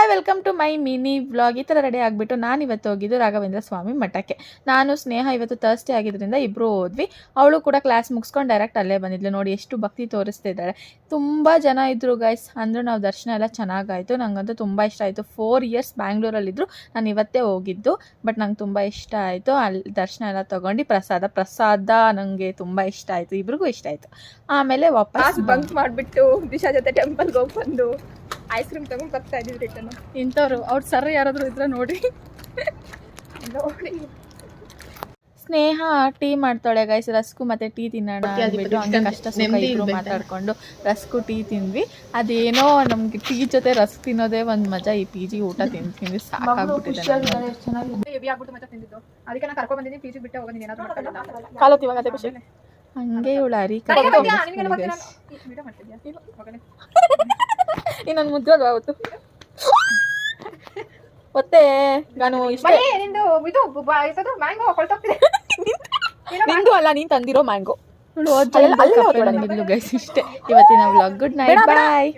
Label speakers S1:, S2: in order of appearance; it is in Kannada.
S1: Hi welcome to my mini vlog. ಈ ಥರ ರೆಡಿ ಆಗಿಬಿಟ್ಟು ನಾನು ಇವತ್ತು ಹೋಗಿದ್ದು ರಾಘವೇಂದ್ರ ಸ್ವಾಮಿ ಮಠಕ್ಕೆ. ನಾನು ಸ್ನೇಹ ಇವತ್ತು ಥರ್ಸ್ಡೇ ಆಗಿದ್ದರಿಂದ ಇಬ್ಬರು ಹೋದ್ವಿ. ಅವಳು ಕೂಡ ಕ್ಲಾಸ್ ಮುಗಿಸ್ಕೊಂಡು ಡೈರೆಕ್ಟ್ ಅಲ್ಲೇ ಬಂದಿದ್ಲು. ನೋಡಿ ಎಷ್ಟು ಭಕ್ತಿ ತೋರಿಸ್ತಾ ಇದ್ದಾಳೆ. ತುಂಬ ಜನ ಇದ್ದರು ಗೈಸ್. ಅಂದರೂ ನಾವು ದರ್ಶನ ಎಲ್ಲ ಚೆನ್ನಾಗಾಯಿತು. ನನಗಂತೂ ತುಂಬ ಇಷ್ಟ ಆಯಿತು. 4 ಇಯರ್ಸ್ ಬ್ಯಾಂಗ್ಳೂರಲ್ಲಿದ್ದರು, ನಾನು ಇವತ್ತೇ ಹೋಗಿದ್ದು. ಬಟ್ ನಂಗೆ ತುಂಬ ಇಷ್ಟ ಆಯಿತು. ಅಲ್ಲಿ ದರ್ಶನ ಎಲ್ಲ ತೊಗೊಂಡು ಪ್ರಸಾದ ನನಗೆ ತುಂಬ ಇಷ್ಟ ಆಯಿತು. ಇಬ್ರಿಗೂ ಇಷ್ಟ ಆಯಿತು. ಆಮೇಲೆ ವಾಪಸ್
S2: ಬಂಕ್ ಮಾಡಿಬಿಟ್ಟು ದಿಶಾ ಜೊತೆ ಟೆಂಪಲ್ಗೆ ಹೋಗಿ ಬಂದು ಐಸ್ ಕ್ರೀಮ್ ತಗೊಂಡು ಬರ್ತಾ ಇದೀವಿ ರಿಟರ್ನ್.
S1: ಇಂಥವ್ರು ಅವ್ರ ಸರ್ ಯಾರಾದರೂ ಇದ್ರೆ ನೋಡಿ. ಸ್ನೇಹ ಟೀ ಮಾಡ್ತಾಳೆ ಗೈಸ್. ರಸ್ಕು ಮತ್ತೆ ಟೀ ತಿನ್ನೋಣ ಅಂದ್ಬಿಟ್ಟು ಹಂಗೆ ಕಷ್ಟ ಸುಖ ಇಬ್ರು ಮಾತಾಡ್ಕೊಂಡು ರಸ್ಕು ಟೀ ತಿಂದ್ವಿ. ಅದೇನೋ ನಮ್ಗೆ ಟೀ ಜೊತೆ ರಸ್ಕ್ ತಿನ್ನೋದೇ ಒಂದು ಮಜಾ. ಈ ಪಿ ಜಿ ಊಟ ತಿಂದು ಸಾಕಾಗ್ಬಿಟ್ಟಿದೆ.
S2: ಹೆವಿ ಆಗ್ಬಿಟ್ಟು ಮತ್ತೆ ತಿಂದಿದ್ದು. ಅದಕ್ಕೆ ನಾನು ಕರ್ಕೊಂಡು ಬಂದಿದ್ದೀನಿ. ಪಿ ಜಿ ಬಿಟ್ಟೆ ಹೋಗೋದು ಏನಾದ್ರು ಮಾಡ್ಕೊಳ್ಳಲ್ಲ.
S1: ಕಾಲತ್ತು ಇವಾಗ ಅದೇ ಖುಷಿ. ಹಂಗೆ ಇವಳು ಅರಿ ಇನ್ನೊಂದು ಮುದ್ದು ಅದು ಆವತ್ತು ಮತ್ತೆ ನಾನು ಇಷ್ಟ ನಿಂದು ಅಲ್ಲ, ನೀನ್ ತಂದಿರೋ ಮ್ಯಾಂಗೋ. ಗೈಸ್ ಇಷ್ಟೇ ಇವತ್ತಿನ ವ್ಲಾಗ್. ಗುಡ್ ನೈಟ್, ಬಾಯ್.